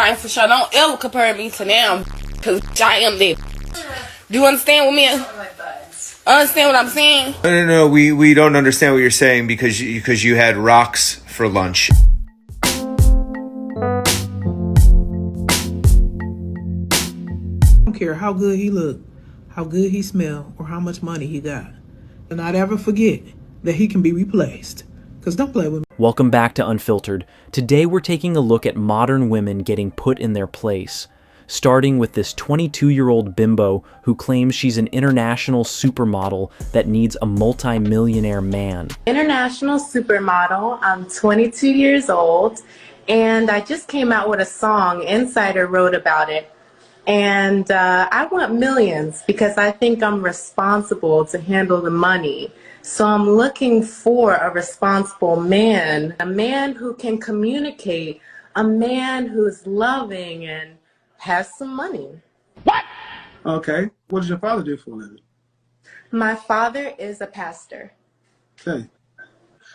time for sure. Don't ever compare me to them, because I am that. Do you understand what me? Understand what I'm saying? No. We don't understand what you're saying because you had rocks for lunch. I don't care how good he look, how good he smell, or how much money he got. Do not ever forget that he can be replaced. Because don't play with me. Welcome back to Unfiltered. Today we're taking a look at modern women getting put in their place, starting with this 22-year-old bimbo who claims she's an international supermodel that needs a multi-millionaire man. International supermodel. I'm 22 years old, and I just came out with a song. Insider wrote about it. And I want millions because I think I'm responsible to handle the money. So I'm looking for a responsible man, a man who can communicate, a man who's loving and has some money. What? Okay. What does your father do for a living? My father is a pastor. Okay.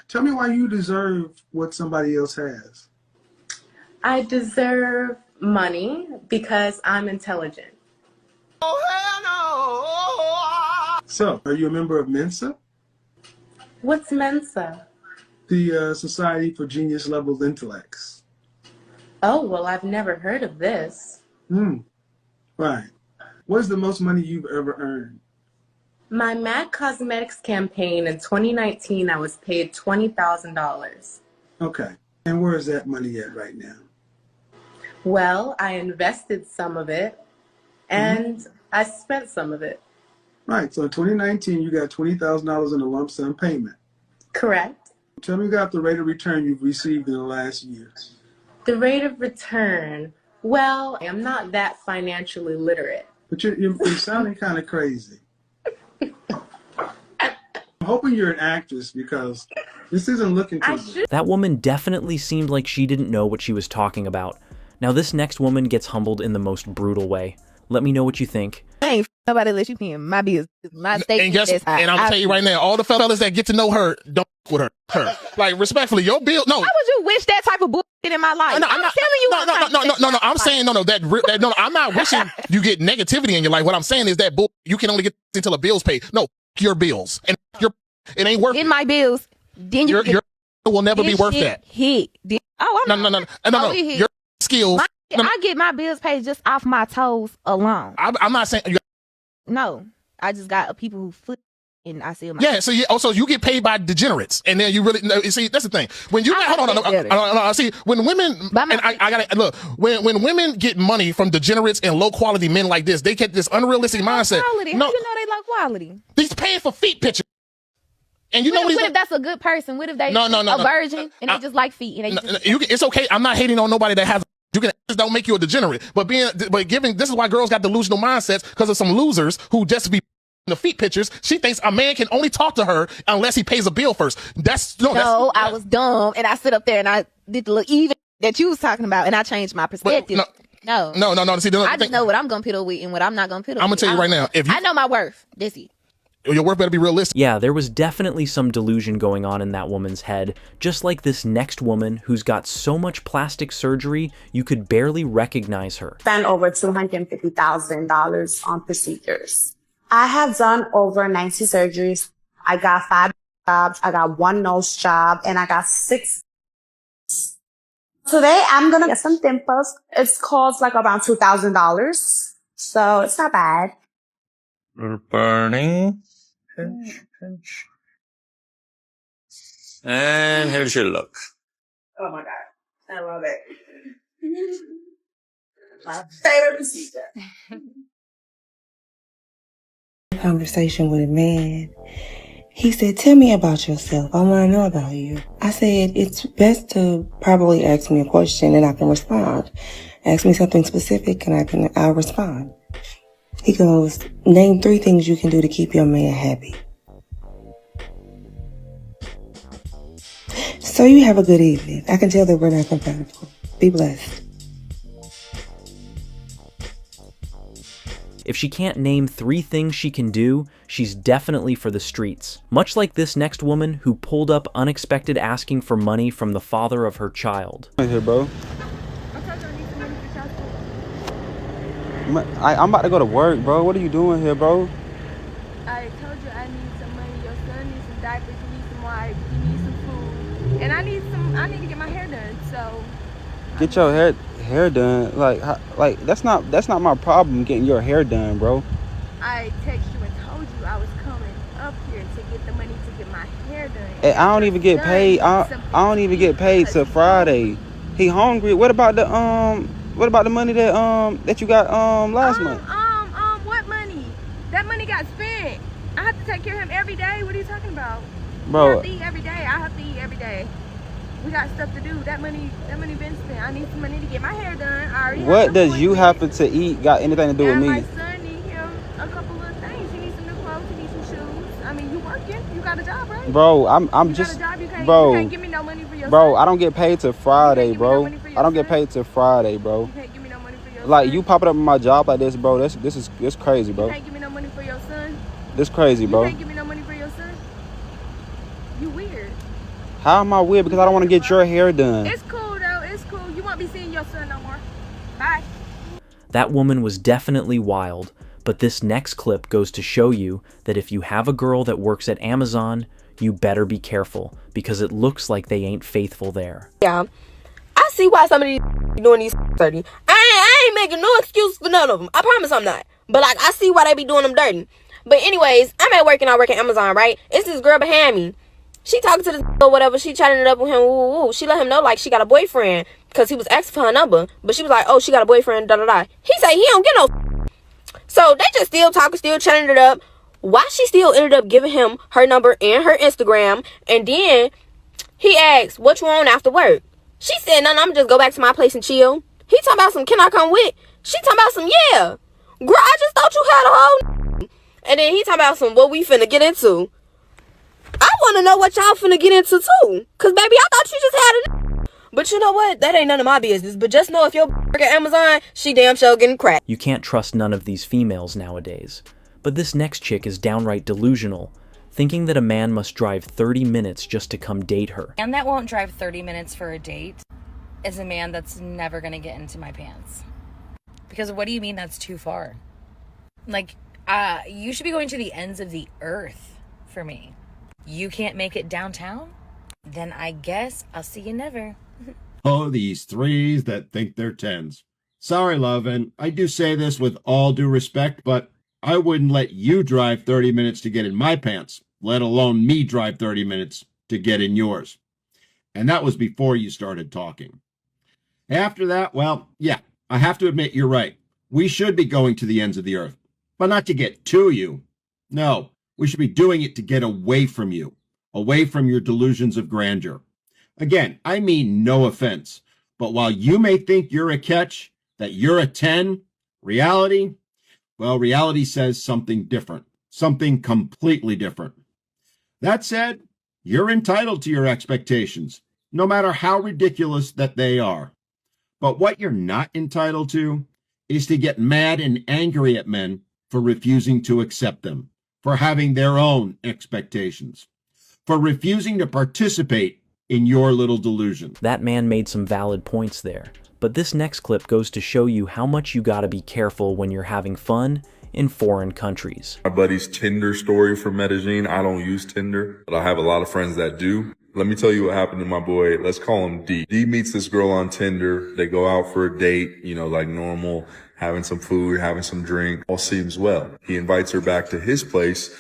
Tell me why you deserve what somebody else has. I deserve money because I'm intelligent. Oh, hell no! So, are you a member of Mensa? What's Mensa? The Society for Genius Level Intellects. Oh, well, I've never heard of this. Right. What is the most money you've ever earned? My MAC Cosmetics campaign in 2019, I was paid $20,000. Okay. And where is that money at right now? Well, I invested some of it, and I spent some of it. Right. So in 2019, you got $20,000 in a lump sum payment. Correct. Tell me about the rate of return you've received in the last year. The rate of return, well, I'm not that financially literate. But you're sounding kind of crazy. I'm hoping you're an actress because this isn't looking too good. That woman definitely seemed like she didn't know what she was talking about. Now this next woman gets humbled in the most brutal way. Let me know what you think. I ain't nobody let you in my business. My state. And I'm gonna tell you right now, all the fellas that get to know her don't with her. Like respectfully, your bill. No. Why would you wish that type of bullshit in my life? No, I'm telling you. No. I'm saying no. I'm not wishing you get negativity in your life. What I'm saying is that you can only get until a bill's paid. No, your bills and it ain't worth in my bills. Then your will never be worth that. No. Your skills. I get my bills paid just off my toes alone. I'm not saying. No, I just got people who foot and I see them. Yeah, so you get paid by degenerates, and then you really see that's the thing. When you hold on, see when women and I gotta look when women get money from degenerates and low quality men like this, they get this unrealistic mindset. Quality. No, how you know they low quality? He's paying for feet pictures. And what if that's a good person? What if they a virgin and they just like feet? And it's okay. I'm not hating on nobody that has. You can don't make you a degenerate, but giving this is why girls got delusional mindsets because of some losers who just be the feet pictures. She thinks a man can only talk to her unless he pays a bill first. I was dumb and I sit up there and I did the little even that you was talking about and I changed my perspective. No. See, I just know what I'm gonna put up with and what I'm not gonna put up with. I'm gonna tell you right now. I know my worth. That's it. Your work better be realistic. Yeah, there was definitely some delusion going on in that woman's head, just like this next woman who's got so much plastic surgery you could barely recognize her. Spent over $250,000 on procedures. I have done over 90 surgeries. I got 5 jobs. I got 1 nose job, and I got 6. Today, I'm gonna get some dimples. It's cost like around $2,000, so it's not bad. Burning. Pinch. And here's your look. Oh my God. I love it. My favorite procedure. Conversation with a man. He said, tell me about yourself. I want to know about you. I said, it's best to probably ask me a question and I can respond. Ask me something specific and I'll respond. He goes, name 3 things you can do to keep your man happy. So you have a good evening. I can tell that we're not compatible. Be blessed. If she can't name 3 things she can do, she's definitely for the streets. Much like this next woman who pulled up unexpected asking for money from the father of her child. Right here, bro. I'm about to go to work, bro. What are you doing here, bro? I told you I need some money. Your son needs some diapers. He needs some wipes. He needs some food. And I need to get my hair done. So Get your hair done. Like that's not my problem getting your hair done, bro. I texted you and told you I was coming up here to get the money to get my hair done. And I don't even get paid. I don't even get paid till Friday. He hungry. What about the money that you got last month? What money? That money got spent. I have to take care of him every day. What are you talking about? Bro, I have to eat every day. I have to eat every day. We got stuff to do. That money been spent. I need some money to get my hair done. I already what does you happen to eat got anything to do with me? My son need him a couple of things. He needs some new clothes. He needs some shoes. I mean, you working? You got a job, right? Bro, I'm just, you can't give me no money for your bro. son. I don't get paid till Friday, bro. I don't get paid till Friday, bro. You can't give me no money for your like son. you popping up in my job like this, bro. This crazy, bro. You can't give me no money for your son. This crazy, bro. You can't give me no money for your son. You weird. How am I weird? Because I don't want to get your hair done. It's cool though. It's cool. You won't be seeing your son no more. Bye. That woman was definitely wild, but this next clip goes to show you that if you have a girl that works at Amazon, you better be careful because it looks like they ain't faithful there. Yeah, I see why some of these doing these 30. I ain't making no excuse for none of them. I promise I'm not. But like, I see why they be doing them dirty. But anyways, I'm at work and I work at Amazon, right? It's this girl behind me. She talking to this or whatever. She chatting it up with him. Woo, woo. She let him know like she got a boyfriend because he was asking for her number. But she was like, oh, she got a boyfriend, da da da. He say he don't get no. So they just still talking, still chatting it up. Why she still ended up giving him her number and her Instagram. And then he asked, what you on after work? She said, no, I'm just go back to my place and chill. He talking about some, can I come with? She talking about some, yeah. Girl, I just thought you had a whole. And then he talking about some, what we finna get into. I want to know what y'all finna get into too. Cause baby, I thought you just had it. But you know what? That ain't none of my business. But just know if your work at Amazon, she damn sure getting cracked. You can't trust none of these females nowadays. But this next chick is downright delusional, thinking that a man must drive 30 minutes just to come date her. And that won't drive 30 minutes for a date is a man that's never gonna get into my pants. Because what do you mean that's too far? Like, you should be going to the ends of the earth for me. You can't make it downtown? Then I guess I'll see you never. Oh, these threes that think they're tens. Sorry, love, and I do say this with all due respect, but I wouldn't let you drive 30 minutes to get in my pants, let alone me drive 30 minutes to get in yours. And that was before you started talking. After that, well, yeah, I have to admit you're right. We should be going to the ends of the earth, but not to get to you. No, we should be doing it to get away from you, away from your delusions of grandeur. Again, I mean no offense, but while you may think you're a catch, that you're a 10, reality, well, reality says something different, something completely different. That said, you're entitled to your expectations, no matter how ridiculous that they are. But what you're not entitled to is to get mad and angry at men for refusing to accept them, for having their own expectations, for refusing to participate in your little delusion. That man made some valid points there, but this next clip goes to show you how much you gotta be careful when you're having fun in foreign countries. My buddy's Tinder story from Medellin. I don't use Tinder, but I have a lot of friends that do. Let me tell you what happened to my boy. Let's call him D. D meets this girl on Tinder. They go out for a date, you know, like normal, having some food, having some drink. All seems well. He invites her back to his place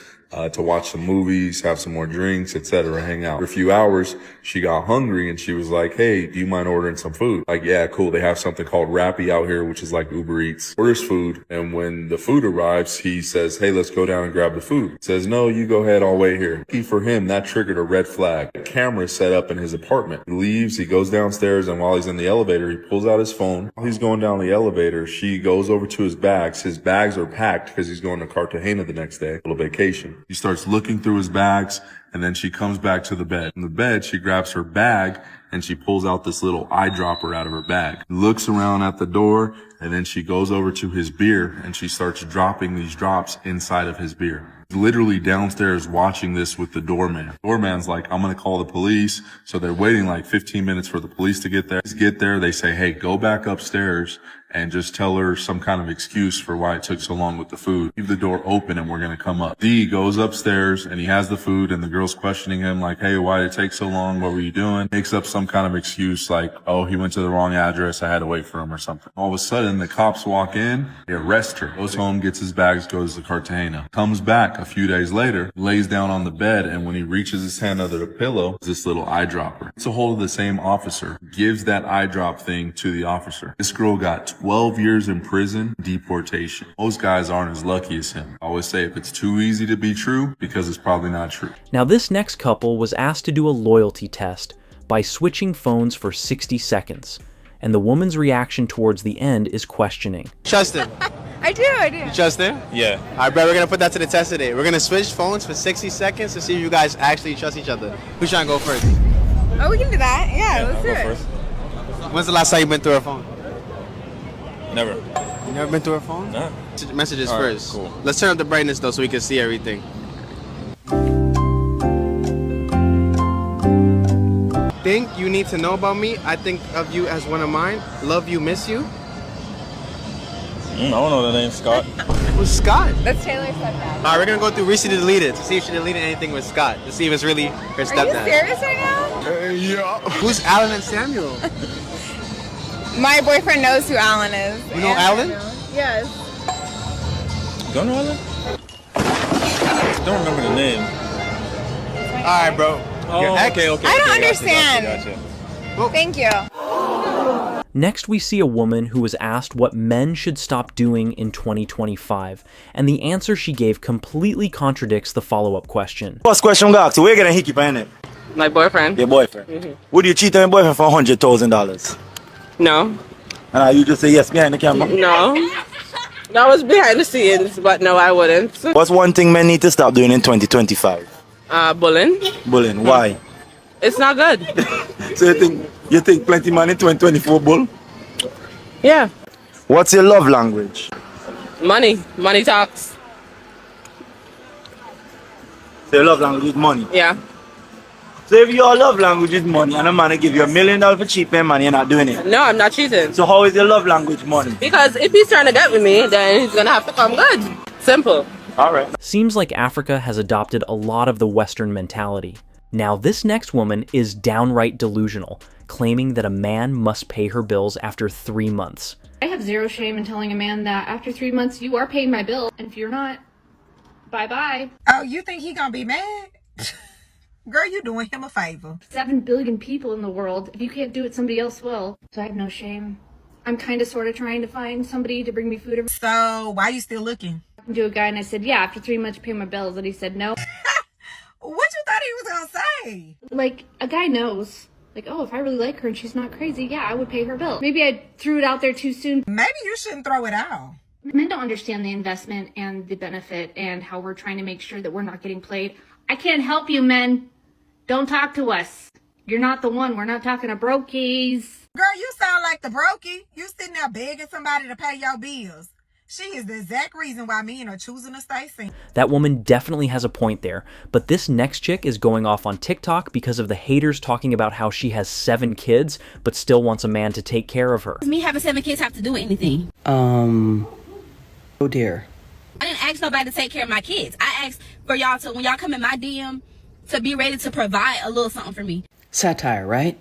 to watch some movies, have some more drinks, etc., hang out. For a few hours, she got hungry and she was like, hey, do you mind ordering some food? Like, yeah, cool. They have something called Rappi out here, which is like Uber Eats. Orders food. And when the food arrives, he says, hey, let's go down and grab the food. Says, no, you go ahead. I'll wait here. For him, that triggered a red flag. A camera set up in his apartment. He leaves, he goes downstairs, and while he's in the elevator, he pulls out his phone. While he's going down the elevator, she goes over to his bags. His bags are packed because he's going to Cartagena the next day, a little vacation. He starts looking through his bags, and then she comes back to the bed. In the bed, she grabs her bag, and she pulls out this little eyedropper out of her bag. Looks around at the door, and then she goes over to his beer, and she starts dropping these drops inside of his beer. Literally downstairs watching this with the doorman. Doorman's like, I'm gonna call the police. So they're waiting like 15 minutes for the police to get there. They say, hey, go back upstairs and just tell her some kind of excuse for why it took so long with the food. Leave the door open and we're going to come up. D goes upstairs and he has the food and the girl's questioning him like, hey, why did it take so long? What were you doing? Makes up some kind of excuse like, oh, he went to the wrong address. I had to wait for him or something. All of a sudden, the cops walk in, they arrest her. Goes home, gets his bags, goes to Cartagena. Comes back a few days later, lays down on the bed, and when he reaches his hand under the pillow, this little eyedropper. It's a hold of the same officer. Gives that eye drop thing to the officer. This girl got 12 years in prison, deportation. Most guys aren't as lucky as him. I always say if it's too easy to be true, because it's probably not true. Now this next couple was asked to do a loyalty test by switching phones for 60 seconds. And the woman's reaction towards the end is questioning. Trust him. I do. You trust him? Yeah. All right, bro, we're going to put that to the test today. We're going to switch phones for 60 seconds to see if you guys actually trust each other. Who's trying to go first? Oh, we can do that. Yeah, let's do it. First. When's the last time you've been through her phone? Never. You never been through her phone? No. Messages All right, first. cool. Let's turn up the brightness, though, so we can see everything. Think you need to know about me. I think of you as one of mine. Love you, miss you. I don't know the name, Scott. Who's Scott? That's Taylor's stepdad. All right, we're going to go through recently deleted to see if she deleted anything with Scott. To see if it's really her stepdad. Are you serious right now? Yeah. Who's Alan and Samuel? My boyfriend knows who Alan is. You know Alan? Yes. Don't know Alan? Don't remember the name. All right, bro. Oh, okay. I don't understand. Gotcha. Thank you. Next, we see a woman who was asked what men should stop doing in 2025, and the answer she gave completely contradicts the follow-up question. First question, Gax, where you gonna hickey on it? My boyfriend. Your boyfriend. Would you cheat on your boyfriend for $100,000? No. And you just say yes behind the camera? No. That was behind the scenes, but no, I wouldn't. What's one thing men need to stop doing in 2025? Bullying. Bullying. Why? It's not good. So you think plenty man in 2024 bull? Yeah. What's your love language? Money. Money talks. So your love language is money? Yeah. So if your love language is money and a man give you $1 million for cheating money, you're not doing it? No, I'm not cheating. So how is your love language money? Because if he's trying to get with me, then he's gonna have to come good. Simple. Alright. Seems like Africa has adopted a lot of the Western mentality. Now this next woman is downright delusional, claiming that a man must pay her bills after 3 months. I have zero shame in telling a man that after 3 months you are paying my bill, and if you're not, bye-bye. Oh, you think he gonna be mad? Girl, you doing him a favor. 7 billion people in the world. If you can't do it, somebody else will. So I have no shame. I'm kind of sort of trying to find somebody to bring me food. So why you still looking? To a guy and I said, yeah, after 3 months you pay my bills, and he said no. What you thought he was gonna say? Like, a guy knows. Like, oh, if I really like her and she's not crazy, yeah, I would pay her bill. Maybe I threw it out there too soon. Maybe you shouldn't throw it out. Men don't understand the investment and the benefit and how we're trying to make sure that we're not getting played. I can't help you, men. Don't talk to us. You're not the one. We're not talking to brokies. Girl, you sound like the brokey. You sitting there begging somebody to pay your bills. She is the exact reason why men are choosing to stay single. That woman definitely has a point there, but this next chick is going off on TikTok because of the haters talking about how she has 7 kids, but still wants a man to take care of her. Me having 7 kids have to do with anything? Oh dear. I didn't ask nobody to take care of my kids. I asked for y'all to, when y'all come in my DM, to be ready to provide a little something for me. Satire, right?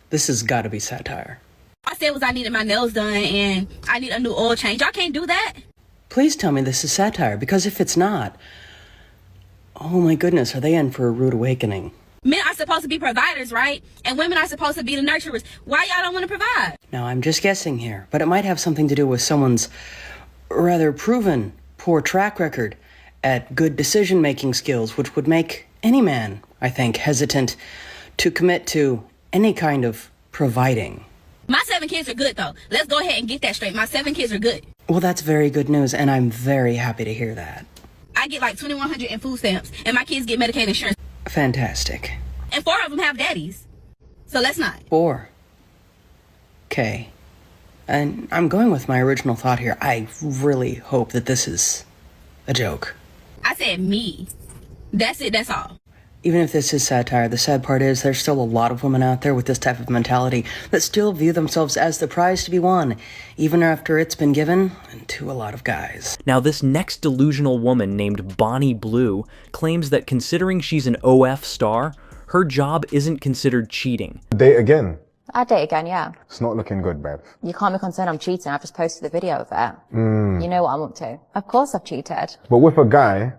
This has got to be satire. I said was I needed my nails done and I need a new oil change. Y'all can't do that. Please tell me this is satire, because if it's not, oh my goodness, are they in for a rude awakening? Men are supposed to be providers, right? And women are supposed to be the nurturers. Why y'all don't want to provide? Now, I'm just guessing here, but it might have something to do with someone's rather proven poor track record at good decision-making skills, which would make any man, I think, hesitant to commit to any kind of providing. My 7 kids are good, though. Let's go ahead and get that straight. My 7 kids are good. Well, that's very good news, and I'm very happy to hear that. I get like $2,100 in food stamps, and my kids get Medicaid insurance. Fantastic. And 4 of them have daddies. So let's not. 4. Okay. And I'm going with my original thought here. I really hope that this is a joke. I said me. That's it, that's all. Even if this is satire, the sad part is there's still a lot of women out there with this type of mentality that still view themselves as the prize to be won, even after it's been given to a lot of guys. Now, this next delusional woman named Bonnie Blue claims that considering she's an OF star, her job isn't considered cheating. Date again? I date again, yeah. It's not looking good, babe. You can't be concerned I'm cheating. I've just posted the video of it. You know what I'm up to. Of course I've cheated. But with a guy,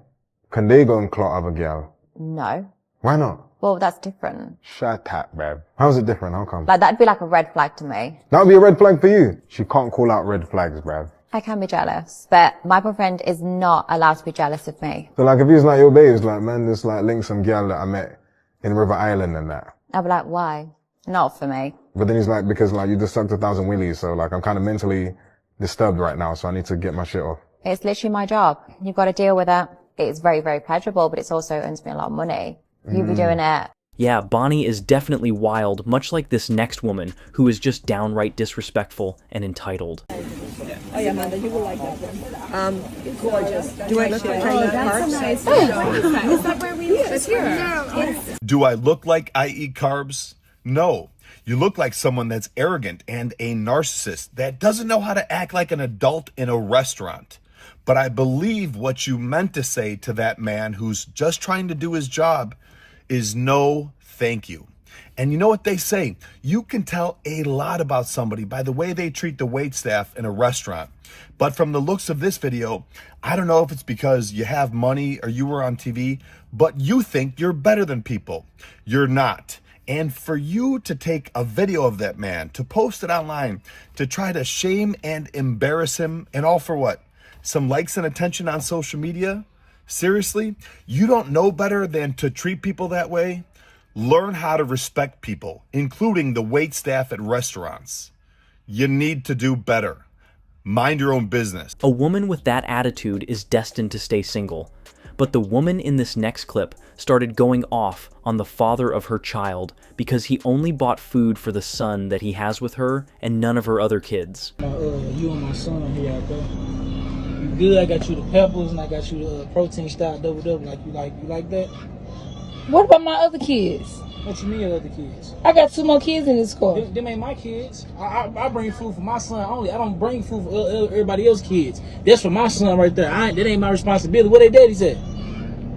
can they go and clot other girl? No. Why not? Well, that's different. Shut up, babe. How's it different? How come? Like, that'd be like a red flag to me. That would be a red flag for you. She can't call out red flags, babe. I can be jealous, but my boyfriend is not allowed to be jealous of me. So like if he's like your babes, like man, just like link some girl that I met in River Island and that. I'd be like, why? Not for me. But then he's like, because like you just sucked 1,000 willies, so like I'm kind of mentally disturbed right now, so I need to get my shit off. It's literally my job. You've got to deal with it. It's very, very pleasurable, but it's also earns me a lot of money. You'll be doing it. Yeah, Bonnie is definitely wild, much like this next woman, who is just downright disrespectful and entitled. Oh yeah, Amanda, you will like that one. Gorgeous. Do I look like that's nice. Is that where we live? It's here. Do I look like I eat carbs? No. You look like someone that's arrogant and a narcissist that doesn't know how to act like an adult in a restaurant. But I believe what you meant to say to that man who's just trying to do his job is no thank you. And you know what they say? You can tell a lot about somebody by the way they treat the waitstaff in a restaurant. But from the looks of this video, I don't know if it's because you have money or you were on TV, but you think you're better than people. You're not. And for you to take a video of that man, to post it online, to try to shame and embarrass him, and all for what? Some likes and attention on social media? Seriously? You don't know better than to treat people that way? Learn how to respect people, including the waitstaff at restaurants. You need to do better. Mind your own business. A woman with that attitude is destined to stay single. But the woman in this next clip started going off on the father of her child because he only bought food for the son that he has with her and none of her other kids. You and my son here out there. You good? I got you the peppers and I got you the protein style double. Like you like that? What about my other kids? What you mean your other kids? I got 2 more kids in this car. Them ain't my kids. I bring food for my son only. I don't bring food for everybody else's kids. That's for my son right there. That ain't my responsibility. What they daddy said?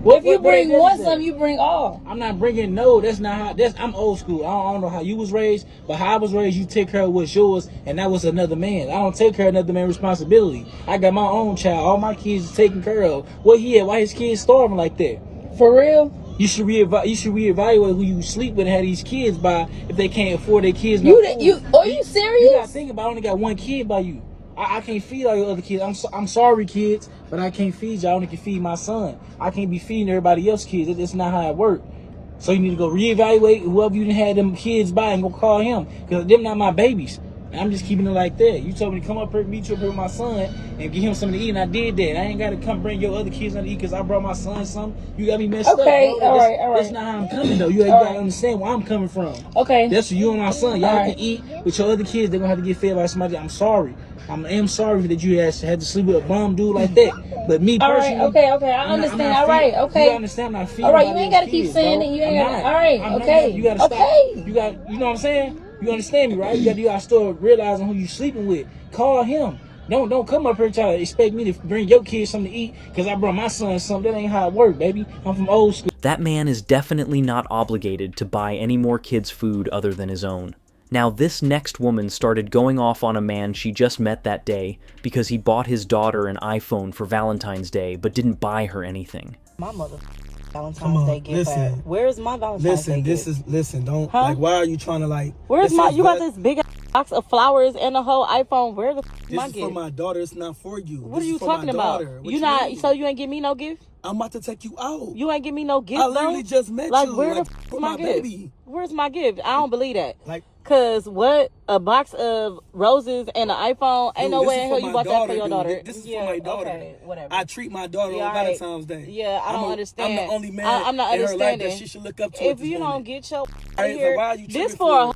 If you bring one son, you bring all. I'm not bringing, no, that's not how, I'm old school. I don't know how you was raised, but how I was raised, you take care of what's yours, and that was another man. I don't take care of another man's responsibility. I got my own child. All my kids are taken care of. What he at? Why his kids starving like that? For real? You should reevaluate who you sleep with and have these kids by if they can't afford their kids. Are you serious? You gotta think about it. I only got one kid by you. I can't feed all your other kids. I'm sorry, kids, but I can't feed you. I only can feed my son. I can't be feeding everybody else's kids. That's not how it works. So you need to go reevaluate whoever you didn't have them kids by and go call him, because them not my babies. I'm just keeping it like that. You told me to come up here, meet you up here with my son, and give him something to eat, and I did that. I ain't got to come bring your other kids something to eat because I brought my son something. You got me messed up. Okay, all right. That's not how I'm coming, though. You got to understand where I'm coming from. Okay. That's for you and my son. Y'all can eat with your other kids. They're going to have to get fed by somebody. I'm sorry. I am sorry that you had to sleep with a bum dude like that. But me personally... All right, okay. I understand. All right, okay. You understand? I'm not feeding all right, you ain't got to keep saying it. You ain't got to... All right, okay. You got to stop. You got... You know what I'm saying? You understand me, right? You got to start realizing who you sleeping with. Call him. Don't come up here and try to expect me to bring your kids something to eat because I brought my son something. That ain't how it works, baby. I'm from old school. That man is definitely not obligated to buy any more kids' food other than his own. Now, this next woman started going off on a man she just met that day because he bought his daughter an iPhone for Valentine's Day but didn't buy her anything. My mother Valentine's Day gift. Where's my Valentine's Day gift? Listen, don't, like, why are you trying to, like... Where's my, you got this big box of flowers and a whole iPhone. Where the my gift? This is for my daughter, it's not for you. What are you talking about? You not, so you ain't give me no gift? I'm about to take you out. You ain't give me no gift, I literally just met like, you. Where like, the my gift? Baby. Where's my gift? I don't believe that. Like, cause what? A box of roses and an iPhone? Ain't no way in hell you bought that for your daughter. This is for my daughter. Okay, whatever. I treat my daughter on Valentine's Day. Yeah, I don't understand. I'm the only man I'm not in her life understanding. that she should look up to. If you don't get your here, this for a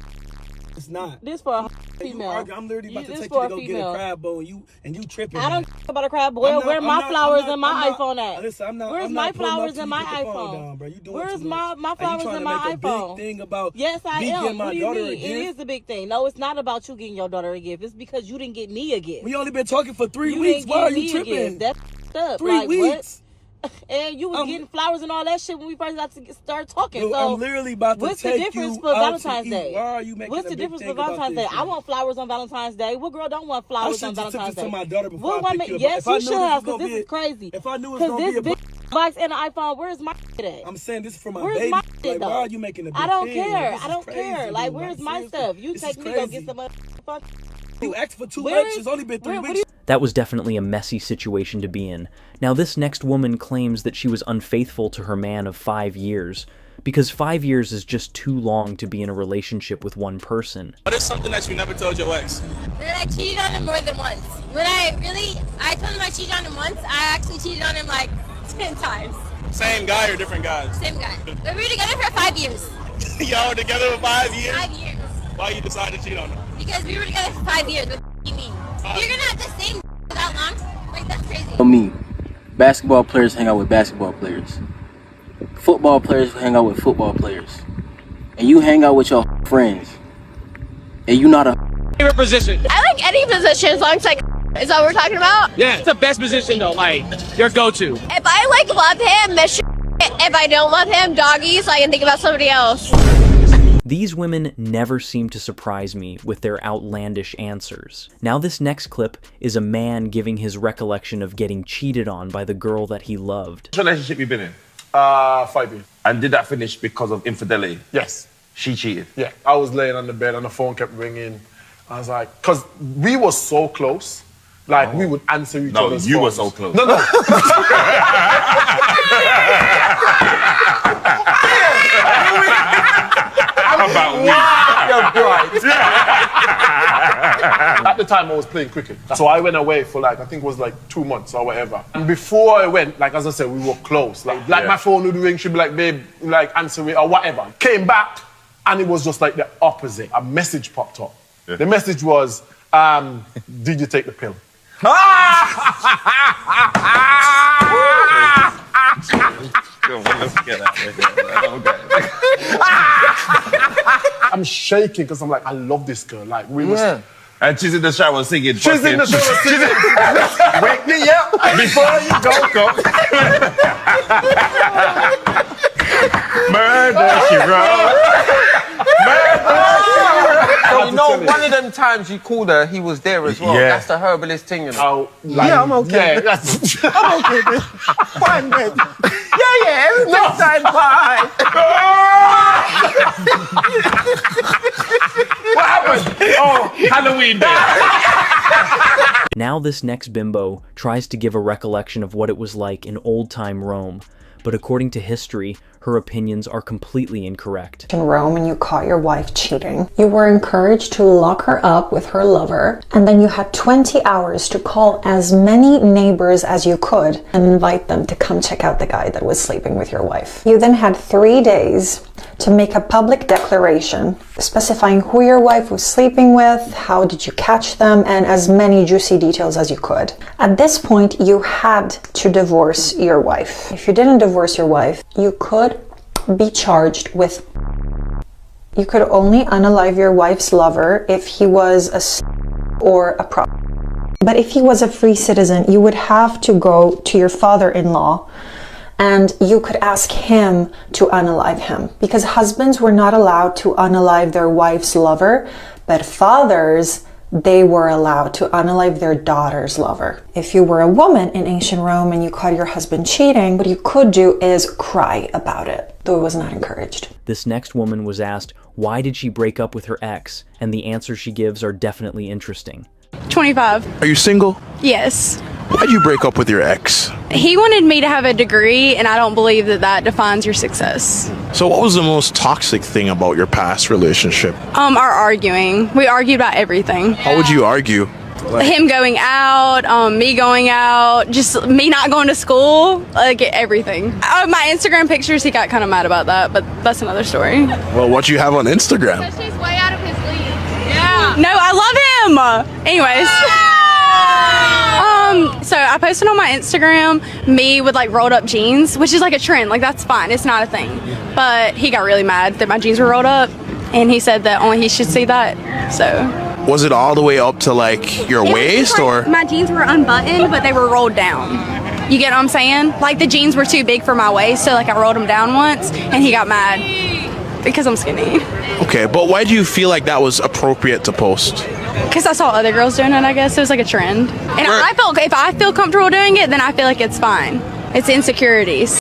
not. This for a Hey, female. I'm literally about to This take for you a to go get female. a crab bowl and you tripping. I don't man. about a crab boil. Where my flowers and my iPhone at? Listen, I'm not. Where's I'm my not pulling flowers up to and you. my Put the phone iPhone? down, bro. You doing Where's too much. my flowers and my Are you trying to make a iPhone? big thing about Yes, I me getting am. my What do you daughter mean? a gift? It is a big thing. No, it's not about you getting your daughter a gift. It's because you didn't get me a gift. We only been talking for 3 You weeks. didn't Why get are you me a tripping? gift. That's f***ed up. 3 Like, weeks. What? And you was getting flowers and all that shit when we first got to start talking. Dude, So I'm literally about to what's the take difference you for out to Valentine's eat. Day? Why are you making What's a the big difference thing for Valentine's about Day? this, I want flowers on Valentine's Day. What girl don't want I flowers should on just took Valentine's this Day? to my daughter before What I woman? pick you up. Yes, If I you knew should this have, was because gonna this be is crazy. If I knew it was Because gonna be this big box and an iPhone, where's my shit at? I'm saying this is for my Where's baby. my Like, shit, why though? are you making a big I don't thing? care. This I is don't crazy, care. dude. Like, where's my seriously. stuff? You This take is me go crazy. get some fuck. You asked for 2 Where weeks. is- It's only been 3 what weeks. That was definitely a messy situation to be in. Now, this next woman claims that she was unfaithful to her man of 5 years, because 5 years is just too long to be in a relationship with one person. What is something that you never told your ex? That I cheated on him more than once. When I told him I cheated on him once, I actually cheated on him like 10 times. Same guy or different guys? Same guy. But we were together for 5 years. Y'all were together for 5 years? 5 years. Why you decided to cheat on him? Because we were together for 5 years. What do you mean? You're gonna have the same for that long? Like, that's crazy. For me, basketball players hang out with basketball players. Football players hang out with football players. And you hang out with your friends. And you not a Favorite position? I like any position as long as like, is that what we're talking about? Yeah, it's the best position though, like your go-to. If I like love him, if I don't love him, doggy, so I can think about somebody else. These women never seem to surprise me with their outlandish answers. Now this next clip is a man giving his recollection of getting cheated on by the girl that he loved. What relationship you been in? 5 years. And did that finish because of infidelity? Yes. She cheated? Yeah. I was laying on the bed and the phone kept ringing. I was like, because we were so close. Like, we would answer each other's you phones. were so close. No, no. How about we? You're right. At the time, I was playing cricket. So I went away for like, I think it was like 2 months or whatever. And before I went, like, as I said, we were close. Like my phone would ring, she'd be like, babe, like, answer it or whatever. Came back, and it was just like the opposite. A message popped up. Yeah. The message was, did you take the pill? I'm shaking because I'm like, I love this girl. Like, we was. And she's in the shower singing. She's in the shower singing. Wake me up before you go. Murder, she wrote. So you know, one of them times you called her, he was there as well. Yeah. That's the herbalist thing, you know. Yeah, I'm okay. Yeah, I'm okay, babe. Fine, babe. Yeah, everything's fine. What happened? Oh, Halloween day. Now this next bimbo tries to give a recollection of what it was like in old-time Rome, but according to history, her opinions are completely incorrect. In Rome, and you caught your wife cheating, you were encouraged to lock her up with her lover, and then you had 20 hours to call as many neighbors as you could and invite them to come check out the guy that was sleeping with your wife. You then had 3 days to make a public declaration specifying who your wife was sleeping with, how did you catch them, and as many juicy details as you could. At this point, you had to divorce your wife. If you didn't divorce your wife, you could be charged with. You could only unalive your wife's lover if he was or a prop. But if he was a free citizen, you would have to go to your father-in-law and you could ask him to unalive him, because husbands were not allowed to unalive their wife's lover, but fathers, they were allowed to unalive their daughter's lover. If you were a woman in ancient Rome and you caught your husband cheating, what you could do is cry about it, though it was not encouraged. This next woman was asked, why did she break up with her ex? And the answers she gives are definitely interesting. 25. Are you single? Yes. Why'd you break up with your ex? He wanted me to have a degree, and I don't believe that that defines your success. So what was the most toxic thing about your past relationship? Our arguing. We argued about everything. How would you argue? Him going out, me going out, just me not going to school, like everything. My Instagram pictures, he got kind of mad about that, but that's another story. Well, what do you have on Instagram? He's way out of his league. No, I love him. Anyways. So I posted on my Instagram me with like rolled up jeans, which is like a trend. Like that's fine. It's not a thing. But he got really mad that my jeans were rolled up, and he said that only he should see that. So. Was it all the way up to like your waist, or? My jeans were unbuttoned, but they were rolled down. You get what I'm saying? Like the jeans were too big for my waist, so like I rolled them down once, and he got mad because I'm skinny. Okay, but why do you feel like that was appropriate to post? Because I saw other girls doing it, I guess. It was like a trend. And I felt, if I feel comfortable doing it, then I feel like it's fine. It's insecurities.